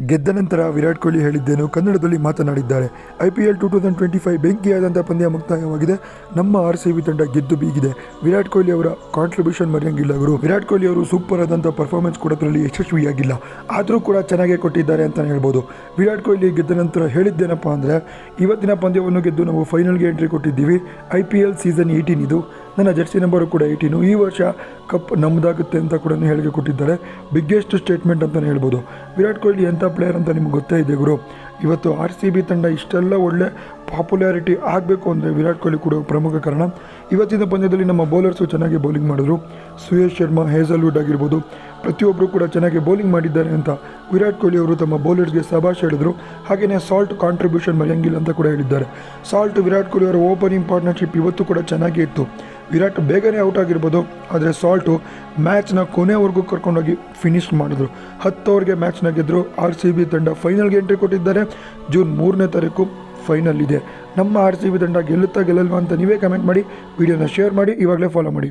ಗೆದ್ದ ನಂತರ ವಿರಾಟ್ ಕೊಹ್ಲಿ ಹೇಳಿದ್ದೇನು ಕನ್ನಡದಲ್ಲಿ ಮಾತನಾಡಿದ್ದಾರೆ. IPL 2025 ಬೆಂಕಿಯಾದಂಥ ಪಂದ್ಯ ಮುಕ್ತಾಯವಾಗಿದೆ. ನಮ್ಮ RCB ತಂಡ ಗೆದ್ದು ಬೀಗಿದೆ. ವಿರಾಟ್ ಕೊಹ್ಲಿ ಅವರ ಕಾಂಟ್ರಿಬ್ಯೂಷನ್ ಮರೆಯಂಗಿಲ್ಲ ಗುರು. ವಿರಾಟ್ ಕೊಹ್ಲಿ ಅವರು ಸೂಪರ್ ಆದಂಥ ಪರ್ಫಾರ್ಮೆನ್ಸ್ ಕೊಡೋದ್ರಲ್ಲಿ ಯಶಸ್ವಿಯಾಗಿಲ್ಲ, ಆದರೂ ಕೂಡ ಚೆನ್ನಾಗೇ ಕೊಟ್ಟಿದ್ದಾರೆ ಅಂತಲೇ ಹೇಳ್ಬೋದು. ವಿರಾಟ್ ಕೊಹ್ಲಿ ಗೆದ್ದ ನಂತರ ಹೇಳಿದ್ದೇನಪ್ಪ ಅಂದರೆ, ಇವತ್ತಿನ ಪಂದ್ಯವನ್ನು ಗೆದ್ದು ನಾವು ಫೈನಲ್ಗೆ ಎಂಟ್ರಿ ಕೊಟ್ಟಿದ್ದೀವಿ. IPL ಸೀಸನ್ 18 ಇದು. ನನ್ನ ಜರ್ಸಿ ನಂಬರು ಕೂಡ 18. ಈ ವರ್ಷ ಕಪ್ ನಮ್ಮದಾಗುತ್ತೆ ಅಂತ ಕೂಡ ಹೇಳಿಕೆ ಕೊಟ್ಟಿದ್ದಾರೆ. ಬಿಗ್ಗೆಸ್ಟ್ ಸ್ಟೇಟ್ಮೆಂಟ್ ಅಂತಲೇ ಹೇಳ್ಬೋದು. ವಿರಾಟ್ ಕೊಹ್ಲಿ ಎಂಥ ಪ್ಲೇಯರ್ ಅಂತ ನಿಮ್ಗೆ ಗೊತ್ತೇ ಇದೆ ಗುರು. ಇವತ್ತು RCB ತಂಡ ಇಷ್ಟೆಲ್ಲ ಒಳ್ಳೆ ಪಾಪ್ಯುಲಾರಿಟಿ ಆಗಬೇಕು ಅಂದರೆ ವಿರಾಟ್ ಕೊಹ್ಲಿ ಕೂಡ ಪ್ರಮುಖ ಕಾರಣ. ಇವತ್ತಿನ ಪಂದ್ಯದಲ್ಲಿ ನಮ್ಮ ಬೌಲರ್ಸು ಚೆನ್ನಾಗಿ ಬೌಲಿಂಗ್ ಮಾಡಿದ್ರು. ಸುಯೇಶ್ ಶರ್ಮಾ, ಹೇಜಲ್ವುಡ್ ಆಗಿರ್ಬೋದು, ಪ್ರತಿಯೊಬ್ಬರು ಕೂಡ ಚೆನ್ನಾಗಿ ಬೌಲಿಂಗ್ ಮಾಡಿದ್ದಾರೆ ಅಂತ ವಿರಾಟ್ ಕೊಹ್ಲಿ ಅವರು ತಮ್ಮ ಬೌಲರ್ಸ್ಗೆ ಶಭಾಷ್ ಹೇಳಿದರು. ಹಾಗೆಯೇ ಸಾಲ್ಟ್ ಕಾಂಟ್ರಿಬ್ಯೂಷನ್ ಮರೆಯಂಗಿಲ್ಲ ಅಂತ ಕೂಡ ಹೇಳಿದ್ದಾರೆ. ಸಾಲ್ಟ್ ವಿರಾಟ್ ಕೊಹ್ಲಿ ಅವರ ಓಪನಿಂಗ್ ಪಾರ್ಟ್ನರ್ಶಿಪ್ ಇವತ್ತು ಕೂಡ ಚೆನ್ನಾಗಿ ಇತ್ತು. ವಿರಾಟ್ ಬೇಗನೆ ಔಟ್ ಆಗಿರ್ಬೋದು, ಆದರೆ ಸಾಲ್ಟು ಮ್ಯಾಚ್ನ ಕೊನೆವರೆಗೂ ಕರ್ಕೊಂಡೋಗಿ ಫಿನಿಶ್ ಮಾಡಿದ್ರು. 10 ಓವರ್ಗೆ ಮ್ಯಾಚ್ನ ಗೆದ್ದರು. RCB ತಂಡ ಫೈನಲ್ಗೆ ಎಂಟ್ರಿ ಕೊಟ್ಟಿದ್ದಾರೆ. ಜೂನ್ 3ನೇ ತಾರೀಕು ಫೈನಲ್ ಇದೆ. ನಮ್ಮ RCB ತಂಡ ಗೆಲ್ಲುತ್ತಾ ಗೆಲ್ಲಲ್ವಾ ಅಂತ ನೀವೇ ಕಮೆಂಟ್ ಮಾಡಿ, ವಿಡಿಯೋನ ಶೇರ್ ಮಾಡಿ, ಇವಾಗಲೇ ಫಾಲೋ ಮಾಡಿ.